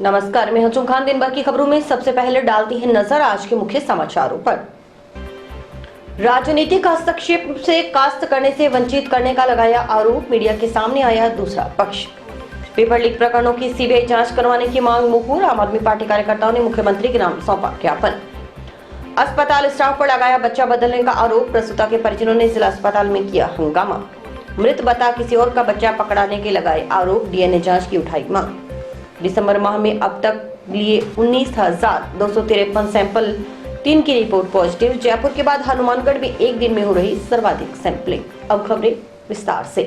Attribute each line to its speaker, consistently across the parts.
Speaker 1: नमस्कार, मैं हूं खान। दिन भर की खबरों में सबसे पहले डालती है नजर आज के मुख्य समाचारों पर। राजनीतिक हस्तक्षेप से कास्ट करने से वंचित करने का लगाया आरोप, मीडिया के सामने आया दूसरा पक्ष। पेपर लीक प्रकरणों की सीबीआई जांच करवाने की मांग मुहूर, आम आदमी पार्टी कार्यकर्ताओं ने मुख्यमंत्री के नाम सौंपा ज्ञापन। अस्पताल स्टाफ पर लगाया बच्चा बदलने का आरोप, प्रसूता के परिजनों ने जिला अस्पताल में किया हंगामा। मृत बता किसी और का बच्चा पकड़ाने के लगाए आरोप, डीएनए जांच की उठाई मांग। दिसंबर माह में अब तक लिए 19,253 सैंपल, 3 की रिपोर्ट पॉजिटिव। जयपुर के बाद हनुमानगढ़ में एक दिन में हो रही सर्वाधिक सैंपलिंग। अब खबरें विस्तार से।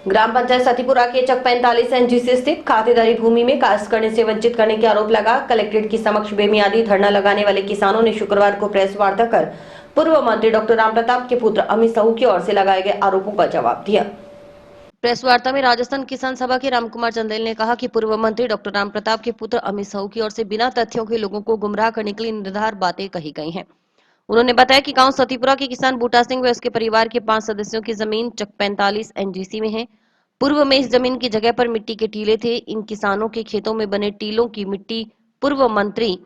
Speaker 1: ग्राम पंचायत सतीपुरा के चक 45 एनजीसी स्थित खातेदारी भूमि में कास्ट करने से वंचित करने के आरोप लगा। कलेक्ट्रेट के समक्ष बेमियादी धरना लगाने वाले किसानों ने शुक्रवार को प्रेस वार्ता कर पूर्व मंत्री डॉक्टर रामप्रताप के पुत्र अमित साहू की ओर से लगाए गए आरोपों का जवाब दिया। प्रेस वार्ता में राजस्थान किसान सभा के रामकुमार चंदेल ने कहा कि पूर्व मंत्री डॉक्टर रामप्रताप के पुत्र अमित साहू की ओर से बिना तथ्यों के लोगों को गुमराह करने के लिए निर्धार बातें कही गई हैं। उन्होंने बताया कि गांव सतीपुरा के किसान बूटा सिंह व उसके परिवार के 5 सदस्यों की जमीन चक 45 एनजीसी में है। पूर्व में इस जमीन की जगह पर मिट्टी के टीले थे। इन किसानों के खेतों में बने टीलों की मिट्टी पूर्व मंत्री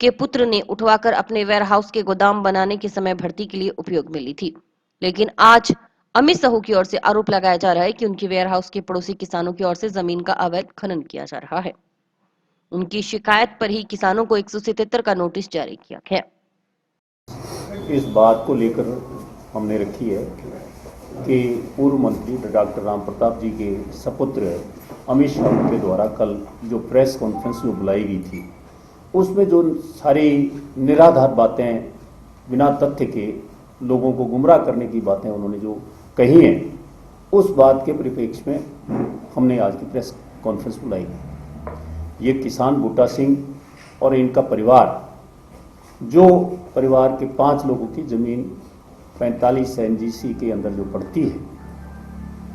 Speaker 1: के पुत्र ने उठवाकर अपने वेयर हाउस के गोदाम बनाने के समय भर्ती के लिए उपयोग में ली थी। लेकिन आज अमित साहू की ओर से आरोप लगाया जा रहा है कि उनकी वेयर हाउस के पड़ोसी किसानों की ओर से जमीन का अवैध खनन किया जा रहा है। उनकी शिकायत पर ही किसानों को 177 का नोटिस जारी किया गया।
Speaker 2: इस बात को लेकर हमने रखी है कि पूर्व मंत्री डॉक्टर रामप्रताप जी के सपुत्र अमित साहू के द्वारा कल जो प्रेस कॉन्फ्रेंस में बुलाई गई थी, उसमें जो सारी निराधार बातें, बिना तथ्य के लोगों को गुमराह करने की बातें उन्होंने जो कही हैं, उस बात के परिप्रेक्ष्य में हमने आज की प्रेस कॉन्फ्रेंस बुलाई है। ये किसान बूटा सिंह और इनका परिवार, जो परिवार के 5 लोगों की जमीन 45 एनजीसी के अंदर जो पड़ती है,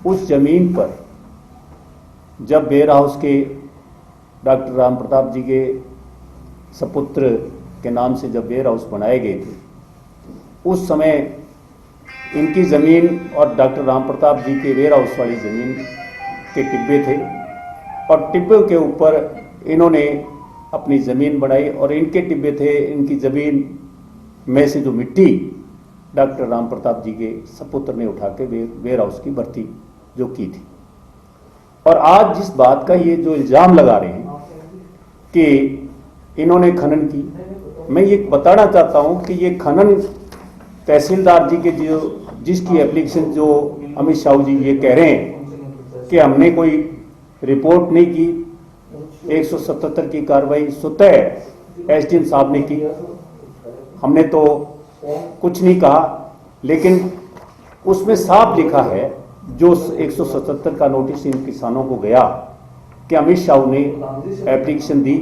Speaker 2: उस जमीन पर जब वेयर हाउस के डॉक्टर रामप्रताप जी के सपुत्र के नाम से जब वेयर हाउस बनाए गए थे, उस समय इनकी ज़मीन और डॉक्टर रामप्रताप जी के वेयर हाउस वाली ज़मीन के टिब्बे थे और टिब्बे के ऊपर इन्होंने अपनी ज़मीन बनाई और इनके टिब्बे थे। इनकी ज़मीन में से जो मिट्टी डॉक्टर रामप्रताप जी के सपुत्र ने उठा के वेयर हाउस की भर्ती जो की थी। और आज जिस बात का ये जो इल्ज़ाम लगा रहे हैं कि इन्होंने खनन की, मैं ये बताना चाहता हूँ कि ये खनन तहसीलदार जी के जिसकी एप्लीकेशन जो अमित साहू जी ये कह रहे हैं कि हमने कोई रिपोर्ट नहीं की, 177 की कार्रवाई स्वतः एसडीएम साहब ने की, हमने तो कुछ नहीं कहा। लेकिन उसमें साफ लिखा है, जो 177 का नोटिस इन किसानों को गया कि अमित साहू ने एप्लीकेशन दी,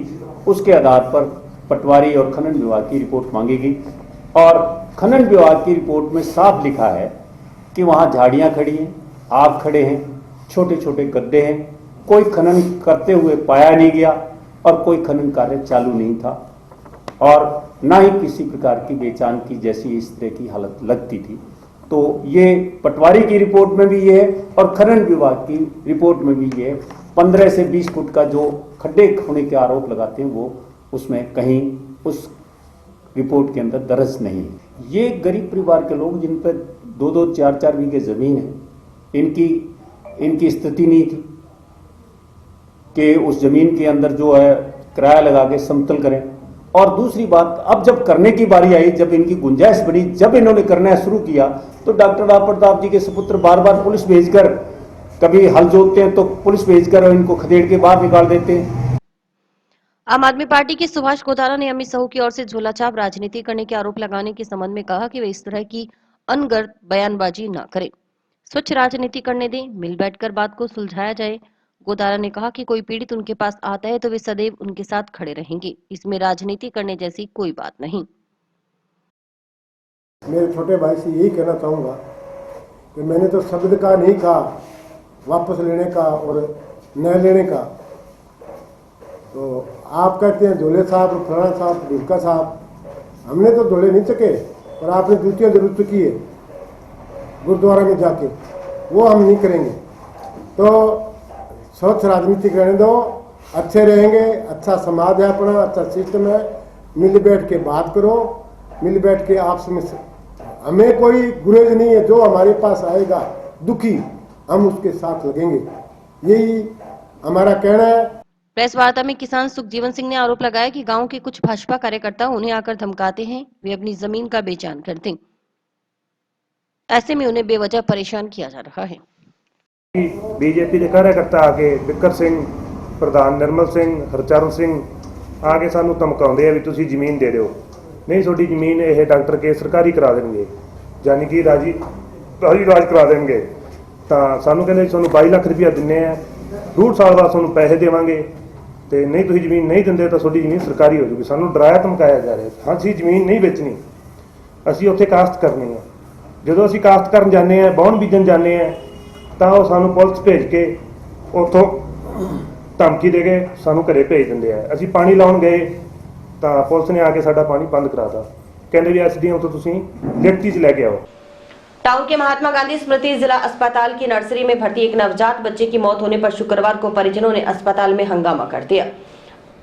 Speaker 2: उसके आधार पर पटवारी और खनन विभाग की रिपोर्ट मांगेगी। और खनन विभाग की रिपोर्ट में साफ लिखा है कि वहाँ झाड़ियाँ खड़ी हैं, आग खड़े हैं, छोटे छोटे गड्ढे हैं, कोई खनन करते हुए पाया नहीं गया और कोई खनन कार्य चालू नहीं था और ना ही किसी प्रकार की बेचान की जैसी इस तरह की हालत लगती थी। तो ये पटवारी की रिपोर्ट में भी ये है और खनन विभाग की रिपोर्ट में भी ये 15 से 20 फुट का जो खड्डे होने के आरोप लगाते हैं, वो उसमें कहीं उस रिपोर्ट के अंदर दर्ज नहीं है। ये गरीब परिवार के लोग जिन पर 2-2, 4-4 बीघे जमीन है, इनकी स्थिति नहीं थी कि उस जमीन के अंदर जो है किराया लगा के समतल करें। और दूसरी बात, अब जब करने की बारी आई, जब इनकी गुंजाइश बनी, जब इन्होंने करना शुरू किया, तो डॉक्टर रामप्रताप जी के सुपुत्र बार बार पुलिस भेजकर, कभी हल जोतते हैं तो पुलिस भेजकर इनको खदेड़ के बाहर निकाल देते हैं।
Speaker 1: आम आदमी पार्टी के सुभाष गोदारा ने अमित साहू की ओर से झोलाछाप राजनीति करने के आरोप लगाने के संबंध में कहा कि वे इस तरह की अनगढ़ बयानबाजी न करें, स्वच्छ राजनीति करने दें, मिल बैठकर बात को सुलझाया जाए। गोदारा ने कहा कि कोई पीड़ित उनके पास आता है तो वे सदैव उनके साथ खड़े रहेंगे, इसमें राजनीति करने जैसी कोई बात नहीं।
Speaker 3: मेरे छोटे भाई से यही कहना चाहूँगा कि मैंने तो शब्द का नहीं कहा, वापस लेने का और न लेने का। तो आप कहते हैं धोले साहब, फलाना साहब, ढुलका साहब, हमने तो धोले नहीं चके, पर आपने जूतियाँ जरूर चुकी है गुरुद्वारा में जाके, वो हम नहीं करेंगे। तो स्वच्छ राजनीति करने दो अच्छे रहेंगे, अच्छा समाज है अपना, अच्छा सिस्टम है, मिल बैठ के बात करो, मिल बैठ के आपस में हमें कोई गुरेज नहीं है, जो हमारे पास आएगा दुखी हम उसके साथ लगेंगे, यही हमारा कहना है।
Speaker 1: प्रेस वार्ता में किसान सुखजीवन सिंह ने आरोप लगाया कि गांव के कुछ भाजपा कार्यकर्ता उन्हें आकर धमकाते हैं, वे अपनी जमीन का बेचान कर दें। ऐसे में उन्हें बेवजह परेशान किया जा रहा है।
Speaker 4: बीजेपी ਦੇ कार्यकर्ता आके बिक्कर ਸਿੰਘ ਪ੍ਰਧਾਨ ਨਿਰਮਲ ਸਿੰਘ ਹਰਚਰਨ ਸਿੰਘ ਆ ਕੇ ਸਾਨੂੰ ਧਮਕਾਉਂਦੇ ਆ ਵੀ ਤੁਸੀਂ ਜ਼ਮੀਨ ਦੇ ਦਿਓ, ਨਹੀਂ ਤੁਹਾਡੀ ਜ਼ਮੀਨ ਇਹ ਡਾਕਟਰ ਕੇ ਸਰਕਾਰੀ ਕਰਾ ਦੇਣਗੇ, ਯਾਨੀ ਕਿ ਰਾਜੀ ਰਾਜ ਕਰਾ ਦੇਣਗੇ। ਤਾਂ ਸਾਨੂੰ ਕਹਿੰਦੇ ਤੁਹਾਨੂੰ 22 ਲੱਖ ਰੁਪਇਆ ਦਿੰਨੇ ਆ, 2 ਸਾਲ ਬਾਅਦ ਤੁਹਾਨੂੰ ਪੈਸੇ ਦੇਵਾਂਗੇ, ਤੇ ਨਹੀਂ ਤੁਸੀਂ ਜ਼ਮੀਨ ਨਹੀਂ ਦਿੰਦੇ ਤਾਂ ਤੁਹਾਡੀ ਜ਼ਮੀਨ ਸਰਕਾਰੀ ਹੋ ਜੂਗੀ। ਸਾਨੂੰ ਡਰਾਇਆ ਧਮਕਾਇਆ ਜਾ ਰਿਹਾ। ਹਾਂ ਅਸੀਂ ਜ਼ਮੀਨ ਨਹੀਂ ਵੇਚਣੀ, ਅਸੀਂ ਉੱਥੇ ਕਾਸ਼ਤ ਕਰਨੀ ਹੈ। ਜਦੋਂ ਅਸੀਂ ਕਾਸ਼ਤ ਕਰਨ ਜਾਂਦੇ ਆ, ਬਾਉਣ ਬੀਜਣ ਜਾਂਦੇ ਆ, ਤਾਂ ਉਹ ਸਾਨੂੰ ਪੁਲਿਸ ਭੇਜ ਕੇ ਉੱਥੋਂ ਧਮਕੀ ਦੇ ਕੇ ਸਾਨੂੰ ਘਰੇ ਭੇਜ ਦਿੰਦੇ ਆ। ਅਸੀਂ ਪਾਣੀ ਲਾਉਣ ਗਏ ਤਾਂ ਪੁਲਿਸ ਨੇ ਆ ਕੇ ਸਾਡਾ ਪਾਣੀ ਬੰਦ ਕਰਾਤਾ, ਕਹਿੰਦੇ ਵੀ ਐਸਡੀਐਮ ਤੋਂ ਤੁਸੀਂ ਲਿਖਤੀ 'ਚ ਲੈ ਕੇ ਆਓ।
Speaker 1: टाउन के महात्मा गांधी स्मृति जिला अस्पताल की नर्सरी में भर्ती एक नवजात बच्चे की मौत होने पर शुक्रवार को परिजनों ने अस्पताल में हंगामा कर दिया।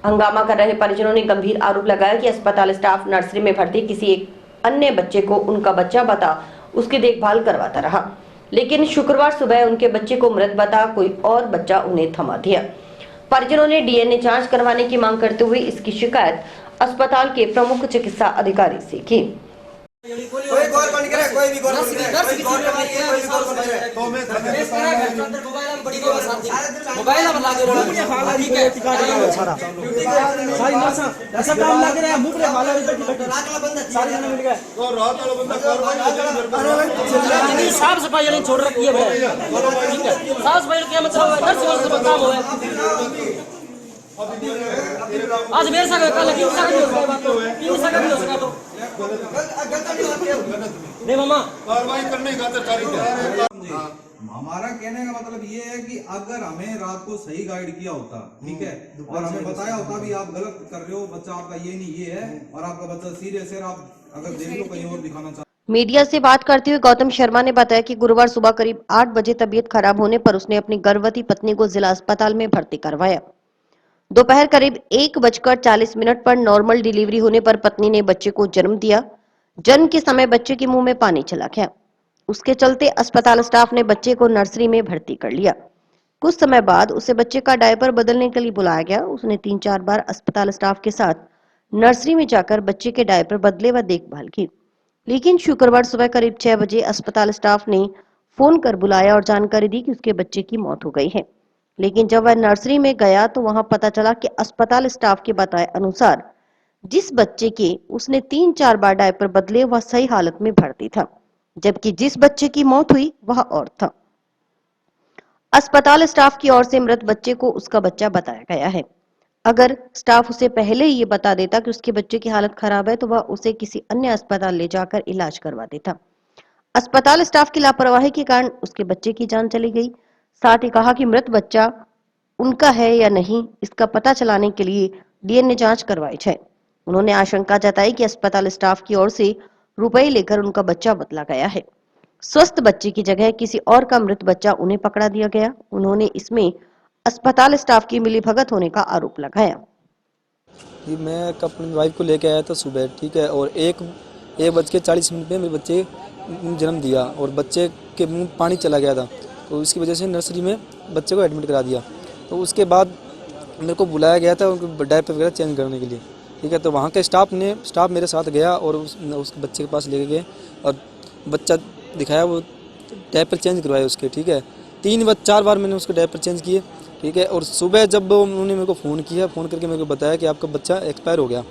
Speaker 1: हंगामा कर रहे परिजनों ने गंभीर आरोप लगाया कि अस्पताल स्टाफ नर्सरी में भर्ती किसी एक अन्य बच्चे को उनका बच्चा बता उसकी देखभाल करवाता रहा, लेकिन शुक्रवार सुबह उनके बच्चे को मृत बता कोई और बच्चा उन्हें थमा दिया। परिजनों ने डीएनए जांच करवाने की मांग करते हुए इसकी शिकायत अस्पताल के प्रमुख चिकित्सा अधिकारी से की।
Speaker 5: कोई गौर बन करे, कोई भी गौर बन करे, कोई गौर बन करे, कोई भी गौर बन करे। तो मैं मोबाइल में लागे रोड़ा ठीक है सारा सारी नसा ऐसा काम लग रहा है मुंह पे माला इधर की बैठी रात वाला बंदा सारे जने मिल गए तो रात वाला बंदा गौर साफ सफाई नहीं छोड़ रखी है भाई, ठीक है साफ सफाई क्या मतलब है? 10 वर्ष से काम हुआ आज मेरे साथ कल की उसका भी हो सकता है, तीन सका भी हो सकता तो नहीं मामा कार्रवाई करने का तरीका है।
Speaker 6: हमारा कहने का मतलब ये है कि अगर हमें रात को सही गाइड किया होता, ठीक है, और हमें बताया होता भी आप गलत कर रहे हो, बच्चा आपका ये नहीं ये है और आपका बच्चा सीरियस है, आप अगर देख लो कहीं और दिखाना चाहते।
Speaker 1: मीडिया से बात करते हुए गौतम शर्मा ने बताया कि गुरुवार सुबह करीब 8 बजे तबीयत खराब होने पर उसने अपनी गर्भवती पत्नी को जिला अस्पताल में भर्ती करवाया। दोपहर करीब 1:40 पर नॉर्मल डिलीवरी होने पर पत्नी ने बच्चे को जन्म दिया। जन्म के समय बच्चे के मुंह में पानी चला गया, उसके चलते अस्पताल स्टाफ ने बच्चे को नर्सरी में भर्ती कर लिया। कुछ समय बाद उसे बच्चे का डायपर बदलने के लिए बुलाया गया। उसने 3-4 बार अस्पताल स्टाफ के साथ नर्सरी में जाकर बच्चे के डायपर बदले व देखभाल की, लेकिन शुक्रवार सुबह करीब 6 बजे अस्पताल स्टाफ ने फोन कर बुलाया और जानकारी दी कि उसके बच्चे की मौत हो गई है। लेकिन जब वह नर्सरी में गया तो वहां पता चला कि अस्पताल स्टाफ के बताए अनुसार जिस बच्चे के उसने 3-4 बार डायपर बदले वह सही हालत में भर्ती था, जबकि जिस बच्चे की मौत हुई वह और था। अस्पताल स्टाफ की ओर से मृत बच्चे को उसका बच्चा बताया गया है। अगर स्टाफ उसे पहले ही ये बता देता कि उसके बच्चे की हालत खराब है तो वह उसे किसी अन्य अस्पताल ले जाकर इलाज करवा देता। अस्पताल स्टाफ की लापरवाही के कारण उसके बच्चे की जान चली गई। साथ ही कहा कि मृत बच्चा उनका है या नहीं इसका पता चलाने के लिए डीएनए जांच करवाई जाए। उन्होंने आशंका जताई कि अस्पताल स्टाफ की ओर से रुपए लेकर उनका बच्चा बदला गया है। स्वस्थ बच्चे की जगह किसी और का मृत बच्चा उन्हें पकड़ा दिया गया। उन्होंने इसमें अस्पताल स्टाफ की मिलीभगत होने का आरोप लगाया।
Speaker 7: मैं अपनी वाइफ को लेके आया था सुबह, ठीक है, और 1:40 पे मेरे बच्चे जन्म दिया और बच्चे के मुंह पानी चला गया था, तो इसकी वजह से नर्सरी में बच्चे को एडमिट करा दिया। तो उसके बाद मेरे को बुलाया गया था उनको डायपर वगैरह चेंज करने के लिए, ठीक है। तो वहाँ के स्टाफ मेरे साथ गया और उस बच्चे के पास लेके गए और बच्चा दिखाया, वो डायपर चेंज करवाए उसके, ठीक है। 3-4 बार मैंने उसके डायपर चेंज किए, ठीक है। और सुबह जब उन्होंने मेरे को फ़ोन किया, फ़ोन करके मेरे को बताया कि आपका बच्चा एक्सपायर हो गया,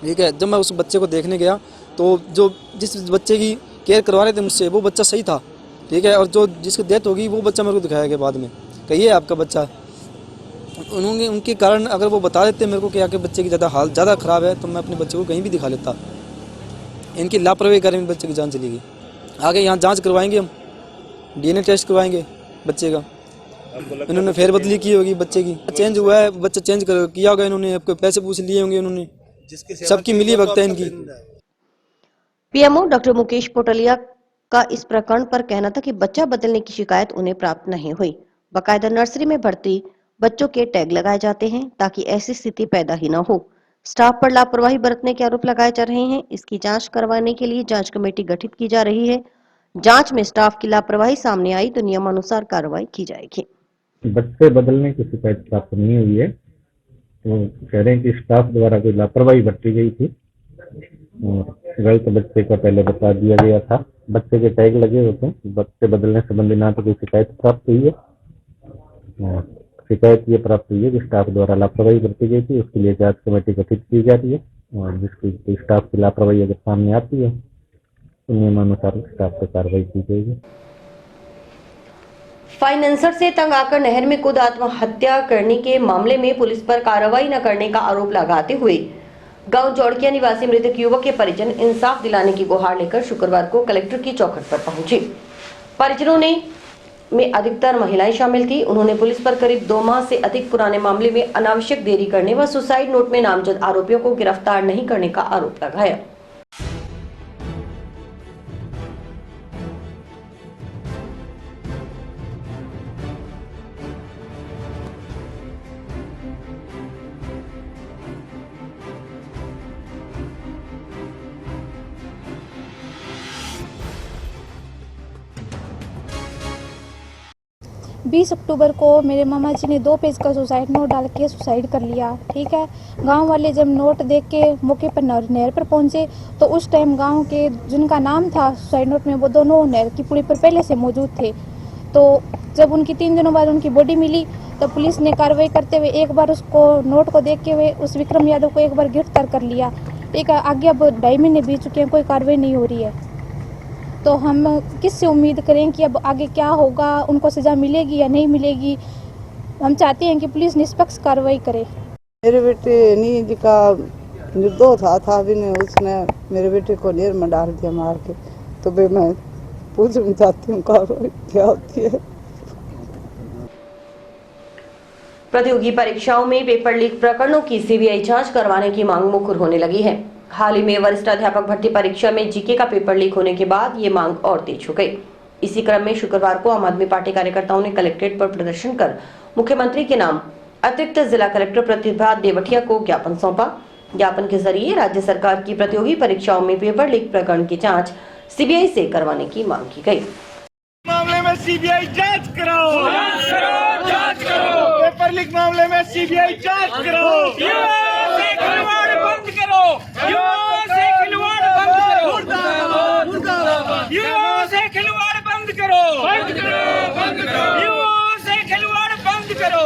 Speaker 7: ठीक है। जब मैं उस बच्चे को देखने गया तो जो जिस बच्चे की केयर करवा रहे थे मुझसे वो बच्चा सही था, ठीक है, और जो जिसकी डेथ होगी वो बच्चा मेरे को दिखाया गया बाद में, कहिए आपका बच्चा। उन्होंने उनके कारण अगर वो बता देते मेरे को कि आपके बच्चे की ज़्यादा ख़राब है तो मैं अपने बच्चे को कहीं भी दिखा लेता। इनकी लापरवाही कारण बच्चे की जान चली गई। आगे यहाँ जांच करवाएंगे, हम डीएनए टेस्ट करवाएंगे बच्चे का। इन्होंने फेरबदली की होगी बच्चे की, चेंज हुआ है, बच्चा चेंज किया होगा इन्होंने, आपको पैसे पूछ लिए होंगे इन्होंने, सबकी मिली भगत है इनकी।
Speaker 1: पीएमओ डॉक्टर मुकेश पोटलिया का इस प्रकरण पर कहना था कि बच्चा बदलने की शिकायत उन्हें प्राप्त नहीं हुई। बाकायदा नर्सरी में भर्ती बच्चों के टैग लगाए जाते हैं ताकि ऐसी स्थिति पैदा ही न हो। स्टाफ पर लापरवाही बरतने के आरोप लगाए जा रहे हैं। इसकी जांच करवाने के लिए जांच कमेटी गठित की जा रही है। जांच में स्टाफ की लापरवाही सामने आई तो नियमानुसार कार्रवाई की जाएगी।
Speaker 8: बच्चे बदलने की शिकायत प्राप्त नहीं हुई है, तो कह रहे हैं कि स्टाफ द्वारा कोई लापरवाही बरती गई थी और गलत बच्चे का पहले बता दिया गया था। बच्चे के टैग लगे होते हैं, बच्चे बदलने संबंधी ना तो कोई शिकायत प्राप्त हुई है और शिकायत ये प्राप्त हुई है कि स्टाफ द्वारा लापरवाही बरती गई थी। उसके लिए जांच कमेटी गठित की जा रही है और जिसकी स्टाफ की लापरवाही अगर सामने आती है तो नियमानुसार स्टाफ पर कार्रवाई की जाएगी।
Speaker 1: फाइनेंसर से तंग आकर नहर में कूद आत्महत्या करने के मामले में पुलिस पर कार्रवाई न करने का आरोप लगाते हुए गांव जोड़किया निवासी मृतक युवक के परिजन इंसाफ दिलाने की गुहार लेकर शुक्रवार को कलेक्टर की चौखट पर पहुंचे। परिजनों में अधिकतर महिलाएं शामिल थी। उन्होंने पुलिस पर करीब 2 माह से अधिक पुराने मामले में अनावश्यक देरी करने व सुसाइड नोट में नामजद आरोपियों को गिरफ्तार नहीं करने का आरोप लगाया।
Speaker 9: बीस अक्टूबर को मेरे मामा जी ने 2 पेज का सुसाइड नोट डाल के सुसाइड कर लिया। ठीक है, गांव वाले जब नोट देख के मौके पर नहर पर पहुंचे तो उस टाइम गांव के जिनका नाम था सुसाइड नोट में वो दोनों नहर की पुली पर पहले से मौजूद थे। तो जब उनकी 3 दिनों बाद उनकी बॉडी मिली तो पुलिस ने कार्रवाई करते हुए एक बार उसको नोट को देख के हुए उस विक्रम यादव को एक बार गिरफ्तार कर लिया। ठीक है, आगे अब 2.5 महीने बीत चुके हैं, कोई कार्रवाई नहीं हो रही है। तो हम किससे उम्मीद करें कि अब आगे क्या होगा, उनको सज़ा मिलेगी या नहीं मिलेगी। हम चाहते हैं कि पुलिस निष्पक्ष कार्रवाई करे।
Speaker 10: मेरे बेटे नींद का निर्दोष था भी नहीं, उसने मेरे बेटे को नहर में डाल दिया मार के। तो भाई मैं पूछना चाहती हूँ कार्रवाई क्या होती है।
Speaker 1: प्रतियोगी परीक्षाओं में पेपर लीक प्रकरणों की सीबीआई जांच करवाने की मांग मुखर होने लगी है। हाल ही में वरिष्ठ अध्यापक भर्ती परीक्षा में जीके का पेपर लीक होने के बाद ये मांग और तेज हो गई। इसी क्रम में शुक्रवार को आम आदमी पार्टी कार्यकर्ताओं ने कलेक्ट्रेट पर प्रदर्शन कर मुख्यमंत्री के नाम अतिरिक्त जिला कलेक्टर प्रतिभा देवटिया को ज्ञापन सौंपा। ज्ञापन के जरिए राज्य सरकार की प्रतियोगी परीक्षाओं में पेपर लीक प्रकरण की जांच सीबीआई से करवाने की मांग की गई।
Speaker 11: मामले में सीबीआई जांच कराओ, जांच करो। पेपर लीक मामले में सीबीआई जांच करो। खिलवाड़ बंद करो, से खिलवाड़ बंद करो, से खिलवाड़ बंद करो, से खिलवाड़ बंद करो।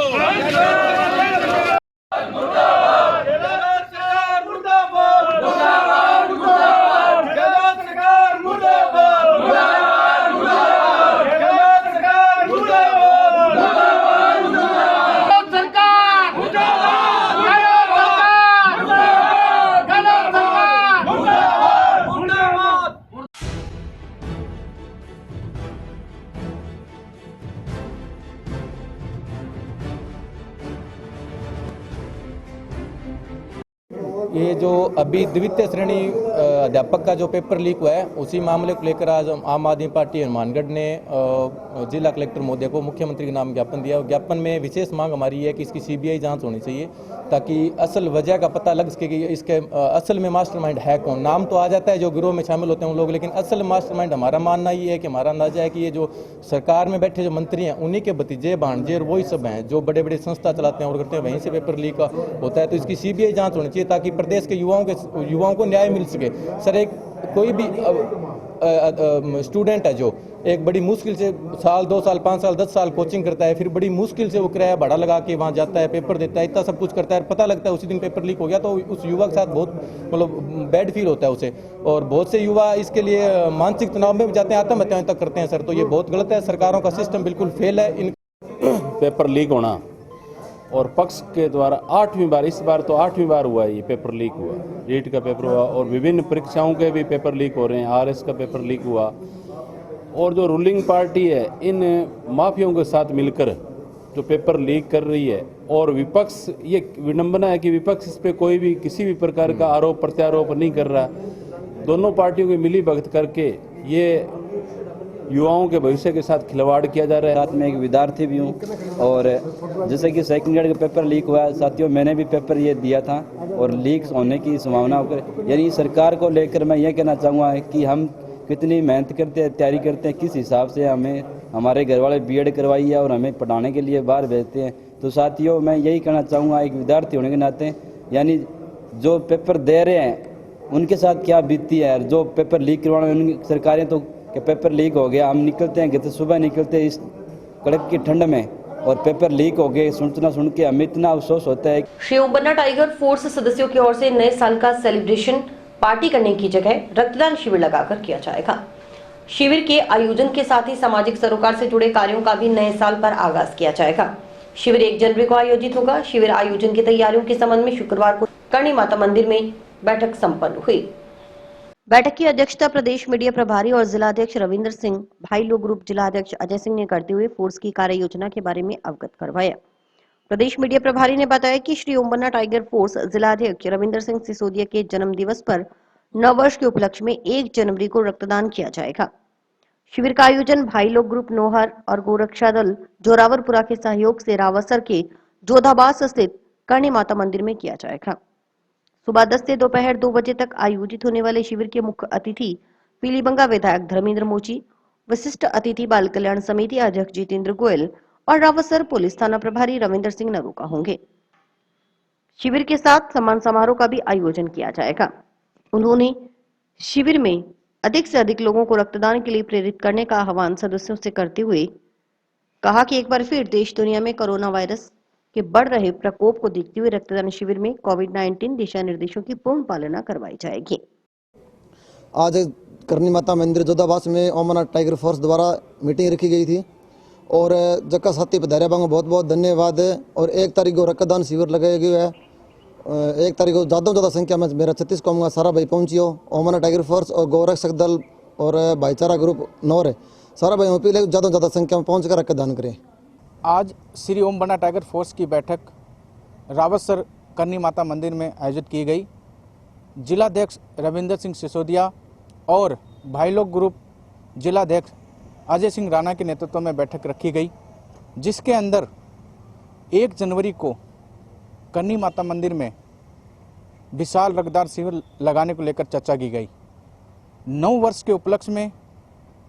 Speaker 12: ये जो अभी द्वितीय श्रेणी अध्यापक का जो पेपर लीक हुआ है उसी मामले को लेकर आज आम आदमी पार्टी हनुमानगढ़ ने जिला कलेक्टर महोदय को मुख्यमंत्री के नाम ज्ञापन दिया। ज्ञापन में विशेष मांग हमारी है कि इसकी सीबीआई जांच होनी चाहिए ताकि असल वजह का पता लग सके कि इसके असल में मास्टरमाइंड है कौन। नाम तो आ जाता है जो गिरोह में शामिल होते हैं उन लोग, लेकिन असल मास्टरमाइंड हमारा मानना ये है कि हमारा अंदाजा है कि ये जो सरकार में बैठे जो मंत्री हैं उन्हीं के भतीजे भांजे और वही सब हैं जो बड़े बड़े संस्था चलाते हैं और करते हैं, वहीं से पेपर लीक होता है। तो इसकी सीबीआई जांच होनी चाहिए ताकि प्रदेश के युवाओं को न्याय मिल सके। सर, एक कोई भी स्टूडेंट है जो एक बड़ी मुश्किल से साल 2 साल 5 साल 10 साल कोचिंग करता है, फिर बड़ी मुश्किल से वो किराया भाड़ा लगा के वहाँ जाता है, पेपर देता है, इतना सब कुछ करता है, पता लगता है उसी दिन पेपर लीक हो गया, तो उस युवा के साथ बहुत मतलब बैड फील होता है उसे। और बहुत से युवा इसके लिए मानसिक तनाव में भी जाते हैं, आत्महत्याएं तक करते हैं। सर, तो ये बहुत गलत है, सरकारों का सिस्टम बिल्कुल फेल है। इन
Speaker 13: पेपर लीक होना और पक्ष के द्वारा 8वीं बार, इस बार तो 8वीं बार हुआ है ये पेपर लीक हुआ, रीट का पेपर हुआ और विभिन्न परीक्षाओं के भी पेपर लीक हो रहे हैं, आरएस का पेपर लीक हुआ। और जो रूलिंग पार्टी है इन माफियों के साथ मिलकर जो पेपर लीक कर रही है और विपक्ष, ये विडंबना है कि विपक्ष इस पर कोई भी किसी भी प्रकार का आरोप प्रत्यारोप नहीं कर रहा। दोनों पार्टियों की मिली भगत करके ये युवाओं के भविष्य के साथ खिलवाड़ किया जा रहा है।
Speaker 14: साथ में एक विद्यार्थी भी हूँ और जैसे कि सेकंड ईयर का पेपर लीक हुआ साथियों, मैंने भी पेपर ये दिया था और लीक होने की संभावना होकर, यानी सरकार को लेकर मैं ये कहना चाहूँगा कि हम कितनी मेहनत करते हैं, तैयारी करते हैं, किस हिसाब से हमें हमारे घर वाले बीएड करवाई है और हमें पढ़ाने के लिए बाहर भेजते हैं। तो साथियों मैं यही कहना चाहूँगा एक विद्यार्थी होने के नाते, यानी जो पेपर दे रहे हैं उनके साथ क्या बीतती है, जो पेपर लीक करवाने उनकी सरकारें तो कि पेपर लीक हो गया, हम निकलते हैं कि तो सुबह निकलते हैं इस कड़क की ठंड में और पेपर लीक हो गए, सूचना सुन के हमें इतना अफसोस होता है।
Speaker 1: श्री ओम पन्ना टाइगर फोर्स सदस्यों की ओर से नए साल का सेलिब्रेशन पार्टी करने की जगह रक्तदान शिविर लगाकर किया जाएगा। शिविर के आयोजन के साथ ही सामाजिक सरोकार से जुड़े कार्यों का भी नए साल पर आगाज किया जाएगा। शिविर 1 जनवरी को आयोजित होगा। शिविर आयोजन की तैयारियों के संबंध में शुक्रवार को करणी माता मंदिर में बैठक संपन्न हुई। बैठक की अध्यक्षता प्रदेश मीडिया प्रभारी और जिलाध्यक्ष रविंद्र सिंह, भाई लोग ग्रुप जिलाध्यक्ष अजय सिंह ने करते हुए फोर्स की कार्य योजना के बारे में अवगत करवाया। प्रदेश मीडिया प्रभारी ने बताया कि श्री ओम पन्ना टाइगर फोर्स जिलाध्यक्ष रविंद्र सिंह सिसोदिया के जन्म दिवस पर नववर्ष के उपलक्ष्य में 1 जनवरी को रक्तदान किया जाएगा। शिविर का आयोजन भाई लोग ग्रुप नोहर और गोरक्षा दल जोरावरपुरा के सहयोग से रावसर के जोधाबास स्थित करणी माता मंदिर में किया जाएगा। सुबह 10 से दोपहर 2 बजे तक आयोजित होने वाले शिविर के मुख्य अतिथि पीलीबंगा विधायक धर्मेंद्र मोची, विशिष्ट अतिथि बाल कल्याण समिति अध्यक्ष जितेंद्र गोयल और रावसर पुलिस थाना प्रभारी रविंद्र सिंह नरूका होंगे। शिविर के साथ सम्मान समारोह का भी आयोजन किया जाएगा। उन्होंने शिविर में अधिक से अधिक लोगों को रक्तदान के लिए प्रेरित करने का आह्वान सदस्यों से करते हुए कहा कि एक बार फिर देश दुनिया में कोरोना वायरस के बढ़ रहे प्रकोप को देखते हुए रक्तदान शिविर में कोविड-19 दिशा निर्देशों की पूर्ण पालना करवाई जाएगी।
Speaker 15: आज करणी माता मंदिर जोधाबास में ओम पन्ना टाइगर फोर्स द्वारा मीटिंग रखी गई थी और जक्का साथी पधारिया बांगो बहुत बहुत धन्यवाद। और 1 तारीख को रक्तदान शिविर लगाया गया है। 1 तारीख को ज़्यादा संख्या में मेरा 36 कहूँगा सारा भाई पहुँचियो। ओम पन्ना टाइगर फोर्स और गोरक्षक दल और भाईचारा ग्रुप नौर सारा भाई अपील ज़्यादा संख्या में पहुँच कर रक्तदान करें।
Speaker 16: आज श्री ओम पन्ना टाइगर फोर्स की बैठक रावतसर करणी माता मंदिर में आयोजित की गई। जिलाध्यक्ष रविंद्र सिंह सिसोदिया और भाई लोग ग्रुप जिलाध्यक्ष अजय सिंह राणा के नेतृत्व में बैठक रखी गई, जिसके अंदर 1 जनवरी को करणी माता मंदिर में विशाल रक्तदान शिविर लगाने को लेकर चर्चा की गई। 9 वर्ष के उपलक्ष्य में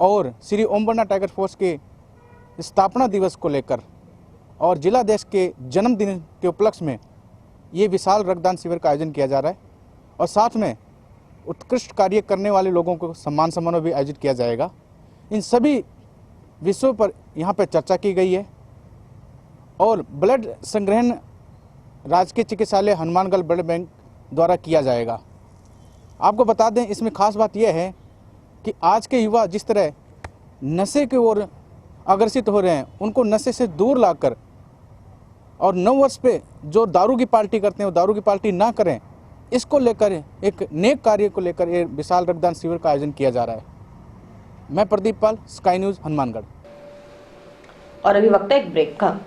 Speaker 16: और श्री ओम पन्ना टाइगर फोर्स के स्थापना दिवस को लेकर और जिलाध्यक्ष के जन्मदिन के उपलक्ष्य में ये विशाल रक्तदान शिविर का आयोजन किया जा रहा है और साथ में उत्कृष्ट कार्य करने वाले लोगों को सम्मान समारोह भी आयोजित किया जाएगा। इन सभी विषयों पर यहाँ पर चर्चा की गई है और ब्लड संग्रहण राजकीय चिकित्सालय हनुमानगढ़ ब्लड बैंक द्वारा किया जाएगा। आपको बता दें, इसमें खास बात यह है कि आज के युवा जिस तरह नशे की ओर अग्रसित हो रहे हैं, उनको नशे से दूर लाकर और 9 वर्ष पे जो दारू की पार्टी करते हैं वो दारू की पार्टी ना करें, इसको लेकर एक नेक कार्य को लेकर ये विशाल रक्तदान शिविर का आयोजन किया जा रहा है। मैं प्रदीप पाल, स्काई न्यूज हनुमानगढ़।
Speaker 1: और अभी वक्त है एक ब्रेक का।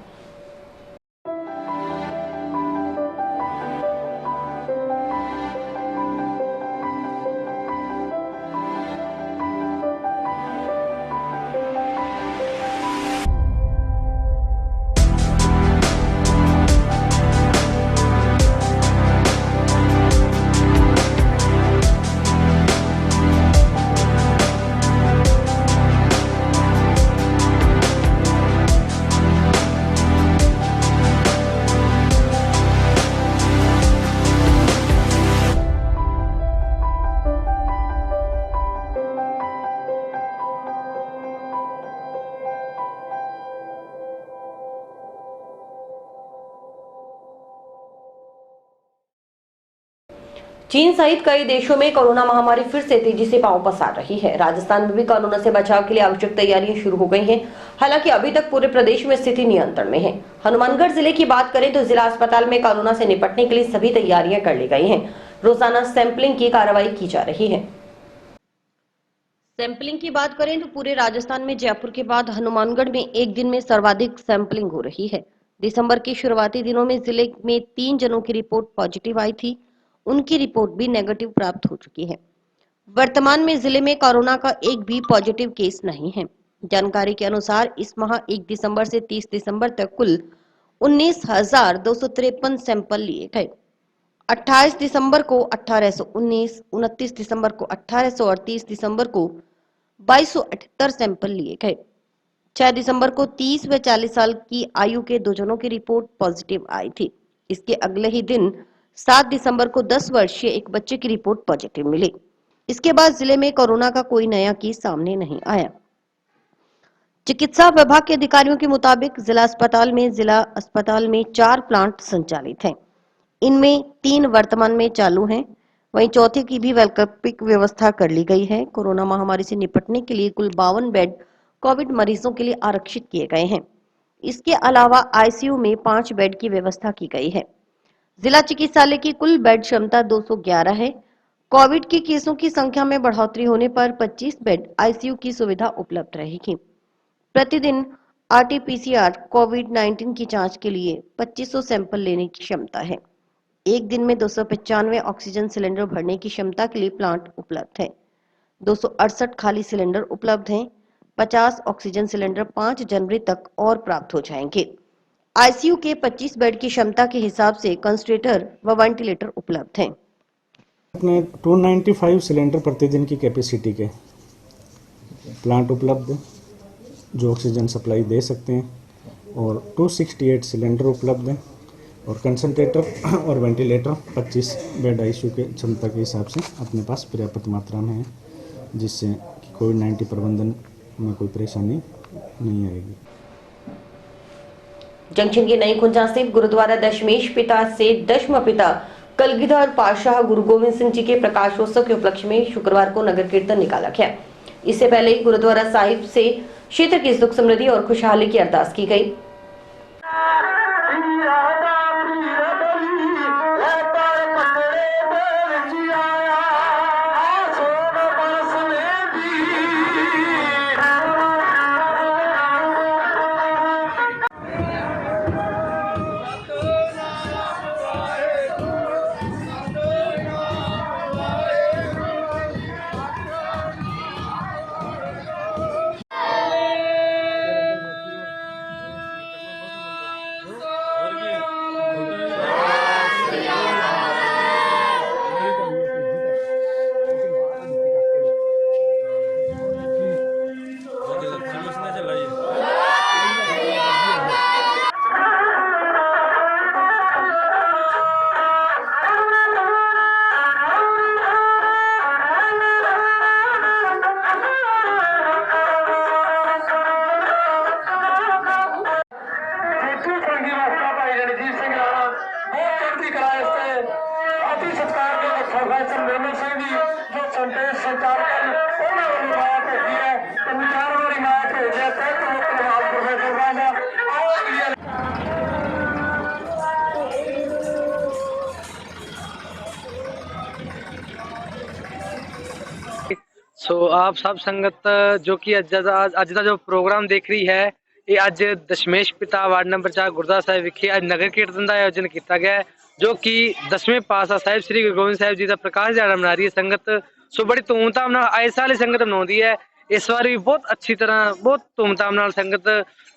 Speaker 1: चीन सहित कई देशों में कोरोना महामारी फिर से तेजी से पांव पसार रही है। राजस्थान में भी कोरोना से बचाव के लिए आवश्यक तैयारियां शुरू हो गई हैं। हालांकि अभी तक पूरे प्रदेश में स्थिति नियंत्रण में है। हनुमानगढ़ जिले की बात करें तो जिला अस्पताल में कोरोना से निपटने के लिए सभी तैयारियां कर ली गई हैं। रोजाना सैंपलिंग की कार्रवाई की जा रही है। सैंपलिंग की बात करें तो पूरे राजस्थान में जयपुर के बाद हनुमानगढ़ में एक दिन में सर्वाधिक सैंपलिंग हो रही है। दिसंबर के शुरुआती दिनों में जिले में 3 जनों की रिपोर्ट पॉजिटिव आई थी, उनकी रिपोर्ट भी नेगेटिव प्राप्त हो चुकी है। वर्तमान में जिले में कोरोना का एक भी पॉजिटिव केस नहीं है। जानकारी के अनुसार इस माह 1 दिसंबर से 30 दिसंबर तक कुल 19,253 सैंपल लिए गए। 28 दिसंबर को 1819, 29 दिसंबर को 1800 और 30 दिसंबर को 2278 सैंपल लिए गए। 6 दिसंबर को 30 व 40 साल की आयु के 2 जनों की रिपोर्ट पॉजिटिव आई थी। इसके अगले ही दिन 7 दिसंबर को 10 वर्षीय एक बच्चे की रिपोर्ट पॉजिटिव मिली। इसके बाद जिले में कोरोना का कोई नया केस सामने नहीं आया। चिकित्सा विभाग के अधिकारियों के मुताबिक जिला अस्पताल में 4 प्लांट संचालित हैं। इनमें 3 वर्तमान में चालू हैं, वहीं चौथे की भी वैकल्पिक व्यवस्था कर ली गई है। कोरोना महामारी से निपटने के लिए कुल 52 बेड कोविड मरीजों के लिए आरक्षित किए गए हैं। इसके अलावा आईसीयू में 5 बेड की व्यवस्था की गई है। जिला चिकित्सालय की कुल बेड क्षमता 211 है। कोविड के केसों की संख्या में बढ़ोतरी होने पर 25 बेड आईसीयू की सुविधा उपलब्ध रहेगी। प्रतिदिन आरटी-पीसीआर कोविड-19 की जांच के लिए 2500 सैंपल लेने की क्षमता है। एक दिन में 295 ऑक्सीजन सिलेंडर भरने की क्षमता के लिए प्लांट उपलब्ध है। 268 खाली सिलेंडर उपलब्ध हैं। 50 ऑक्सीजन सिलेंडर 5 जनवरी तक और प्राप्त हो जाएंगे। आईसीयू के 25 बेड की क्षमता के हिसाब से कंसंट्रेटर व वेंटिलेटर उपलब्ध हैं।
Speaker 17: अपने 295 सिलेंडर प्रतिदिन की कैपेसिटी के प्लांट उपलब्ध हैं जो ऑक्सीजन सप्लाई दे सकते हैं और 268 सिलेंडर उपलब्ध हैं और कंसंट्रेटर और वेंटिलेटर 25 बेड आईसीयू के क्षमता के हिसाब से अपने पास पर्याप्त मात्रा में है, जिससे कि कोविड-19 प्रबंधन में कोई परेशानी नहीं आएगी।
Speaker 1: जंक्शन की नई खुंजा स्थित गुरुद्वारा दशमेश पिता से दशम पिता कलगीधर पातशाह गुरु गोविंद सिंह जी के प्रकाशोत्सव के उपलक्ष्य में शुक्रवार को नगर कीर्तन निकाला गया। इससे पहले गुरुद्वारा साहिब से क्षेत्र की सुख समृद्धि और खुशहाली की अरदास की गई।
Speaker 18: आप सब संगत जो कि अज का जो प्रोग्राम देख रही है, ये अज दशमेश पिता वार्ड नंबर 4 गुरुद्वारा साहिब विखे अज नगर कीर्तन का आयोजन किया गया है, जो कि 10वें पातशाह साहिब श्री गुरु गोबिंद साहिब जी का प्रकाश दिहाड़ा मना रही है संगत। सो बड़ी धूमधाम नाल आए साल ही संगत मनाउंदी है। इस बार भी बहुत अच्छी तरह बहुत धूमधाम नाल संगत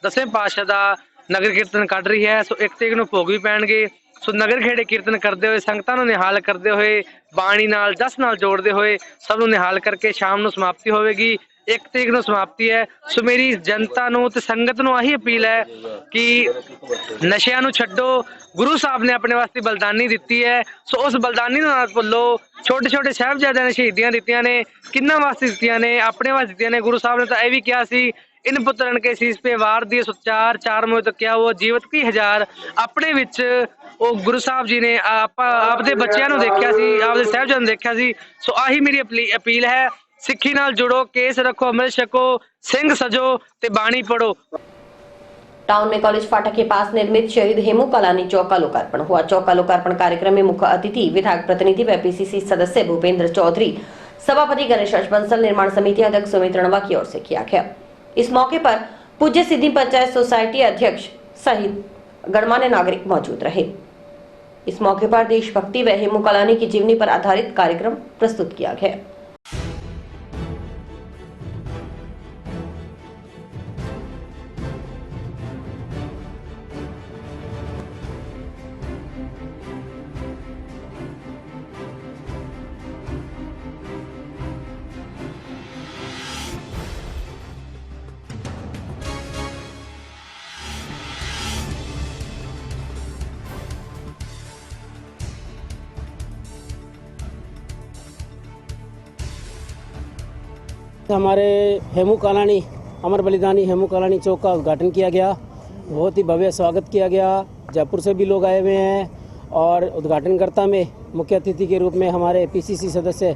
Speaker 18: 10वें पातशाह का नगर कीर्तन कढ़ रही है। सो 1 तरीक नूं भोग भी पैणगे। सो नगर खेड़े कीर्तन करते हुए संगतां नूं निहाल करते हुए बाणी नाल जस नाल जोड़ते हुए सब नूं निहाल करके शाम नूं समाप्ति होवेगी। 1 तरीक नूं समाप्ति है। सो मेरी जनता नूं ते संगत नूं आही अपील है कि नशियां नूं छड्डो। गुरु साहब ने अपने वास्ते बलिदानी दिती है। सो उस बलिदानी नूं ना भुल्लो। छोटे छोटे साहिबजादियां ने शहीदियां दित्तियां ने, किन्ना वास्ते दित्तियां ने, अपने वास्ते दित्तियां ने। गुरु साहब ने तो यह भी कहा सी, इन पुत्रन के शीस पे वार दिए सुचार, चार मुँह तो क्या वो जीवत की हजार। अपने विच वो गुरु साहब जी ने आपदे बच्चों नूं देखिया सी, आपदे साहिबजादियां नूं देखिया सी। सो आही मेरी अपील है, सिक्खी नाल जुड़ो, केस रखो, अमृत छको, सिंह सजो ते बाणी पढ़ो।
Speaker 1: टाउन में कॉलेज फाटक के पास निर्मित शहीद हेमू कलानी चौक का लोकार्पण हुआ। चौक का लोकार्पण कार्यक्रम में मुख्य अतिथि विधायक प्रतिनिधि व पीसीसी सदस्य भूपेंद्र चौधरी, सभापति गणेश बंसल, निर्माण समिति अध्यक्ष सुमित रणवा की ओर से किया गया। इस मौके पर पूज्य सिद्धि पंचायत सोसाइटी अध्यक्ष सहित गणमान्य नागरिक मौजूद रहे। इस मौके पर देशभक्ति व हेमू कलानी की जीवनी पर आधारित कार्यक्रम प्रस्तुत किया गया।
Speaker 19: हमारे हेमू कालानी अमर बलिदानी हेमू कालानी चौक का उद्घाटन किया गया। बहुत ही भव्य स्वागत किया गया। जयपुर से भी लोग आए हुए हैं और उद्घाटनकर्ता में मुख्य अतिथि के रूप में हमारे पीसीसी सदस्य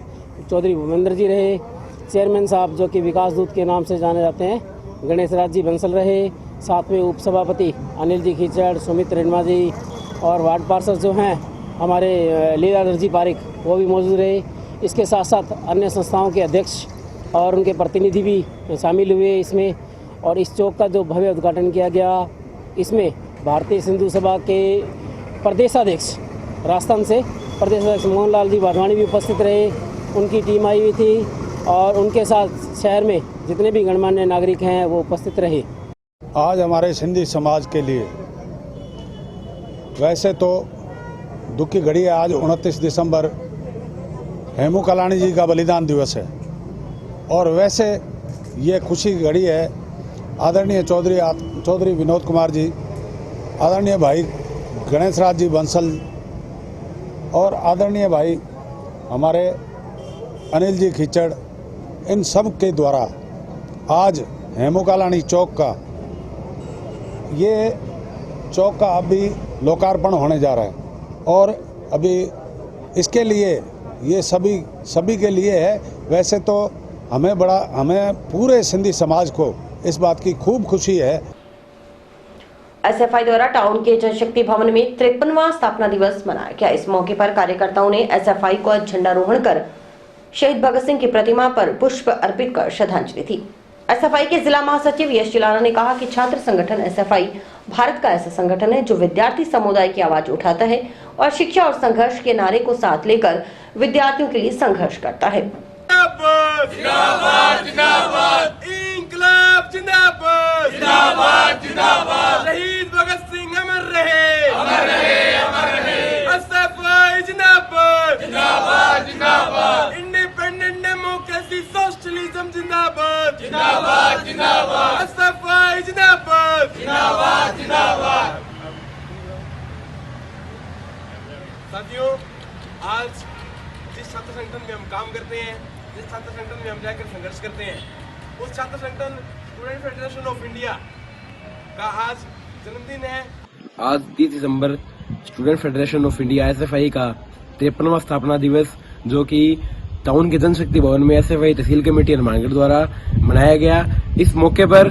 Speaker 19: चौधरी भूपेंद्र जी रहे। चेयरमैन साहब जो कि विकास दूत के नाम से जाने जाते हैं गणेश राज जी बंसल रहे। साथ में उपसभापति अनिल जी खीचड़, सुमित रेणमा जी और वार्ड पार्षद जो हैं हमारे लीलाधर जी पारिक वो भी मौजूद रहे। इसके साथ साथ अन्य संस्थाओं के अध्यक्ष और उनके प्रतिनिधि भी शामिल हुए इसमें। और इस चौक का जो भव्य उद्घाटन किया गया, इसमें भारतीय सिंधु सभा के प्रदेशाध्यक्ष राजस्थान से प्रदेशाध्यक्ष मोहनलाल जी वाधवानी भी उपस्थित रहे। उनकी टीम आई हुई थी और उनके साथ शहर में जितने भी गणमान्य नागरिक हैं वो उपस्थित रहे।
Speaker 20: आज हमारे सिंधी समाज के लिए वैसे तो दुख की घड़ी है। आज 29 दिसंबर हेमू कालानी जी का बलिदान दिवस है और वैसे ये खुशी की घड़ी है। आदरणीय चौधरी विनोद कुमार जी, आदरणीय भाई गणेश राज जी बंसल और आदरणीय भाई हमारे अनिल जी खीचड़, इन सब के द्वारा आज हेमू कालानी चौक का अभी लोकार्पण होने जा रहा है और अभी इसके लिए ये सभी के लिए है। वैसे तो हमें पूरे सिंधी समाज को इस बात की खूब खुशी है।
Speaker 1: एसएफआई द्वारा टाउन के जनशक्ति भवन में 53वां स्थापना दिवस मनाया गया। इस मौके पर कार्यकर्ताओं ने एसएफआई को झंडारोहण कर शहीद भगत सिंह की प्रतिमा पर पुष्प अर्पित कर श्रद्धांजलि दी। एसएफआई के जिला महासचिव यश चिलाना ने कहा कि छात्र संगठन एसएफआई भारत का ऐसा संगठन है जो विद्यार्थी समुदाय की आवाज उठाता है और शिक्षा और संघर्ष के नारे को साथ लेकर विद्यार्थियों के लिए संघर्ष करता है।
Speaker 11: जिंदाबाद जिंदाबाद इंकलाब जिंदाबाद जिंदाबाद जिंदाबाद शहीद भगत सिंह अमर रहे अमर रहे अमर रहे। एसएफआई जिंदाबाद जिंदाबाद जिंदाबाद इंडिपेंडेंट डेमोक्रेसी सोशलिज्म जिंदाबाद जिंदाबाद जिंदाबाद। एसएफआई जिंदाबाद जिंदाबाद जिंदाबाद। साथियों, आज जिस छात्र संगठन में हम काम करते हैं, जिस छात्र संगठन में हम जाकर संघर्ष करते हैं, उस छात्र संगठन स्टूडेंट फेडरेशन ऑफ इंडिया का आज जन्मदिन है।
Speaker 21: आज 30 दिसंबर Student Federation of India SFI का 53वां स्थापना दिवस जो कि टाउन के जनशक्ति भवन में एसएफआई तहसील कमेटी हनुमानगढ़ द्वारा मनाया गया। इस मौके पर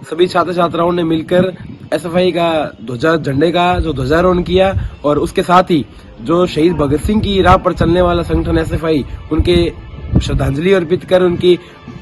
Speaker 21: सभी छात्र छात्राओं ने मिलकर एसएफआई का झंडे का जो ध्वजारोहण किया और उसके साथ ही जो शहीद भगत सिंह की राह पर चलने वाला संगठन एसएफआई, उनके श्रद्धांजलि अर्पित कर उनकी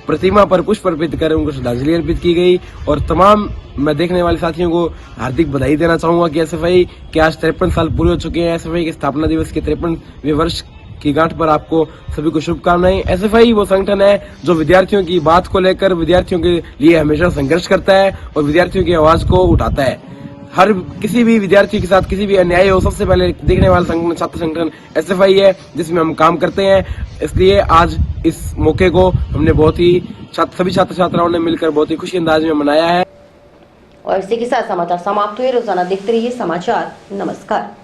Speaker 21: प्रतिमा पर पुष्प अर्पित कर उनको श्रद्धांजलि अर्पित की गई। और तमाम मैं देखने वाले साथियों को हार्दिक बधाई देना चाहूंगा कि एसएफआई के आज 53 साल पूरे हो चुके हैं। एसएफआई के स्थापना दिवस के 53वें वर्ष की गांठ पर आपको सभी को शुभकामनाएं। एसएफआई वो संगठन है जो विद्यार्थियों की बात को लेकर विद्यार्थियों के लिए हमेशा संघर्ष करता है और विद्यार्थियों की आवाज को उठाता है। हर किसी भी विद्यार्थी के साथ किसी भी अन्याय हो, सबसे पहले देखने वाला संगठन छात्र संगठन एसएफआई है जिसमें हम काम करते हैं। इसलिए आज इस मौके को हमने बहुत ही सभी छात्र छात्राओं ने मिलकर बहुत ही खुशी अंदाज में मनाया है।
Speaker 1: और इसी के साथ समाचार समाप्त हुए। रोजाना देखते रहिए समाचार। नमस्कार।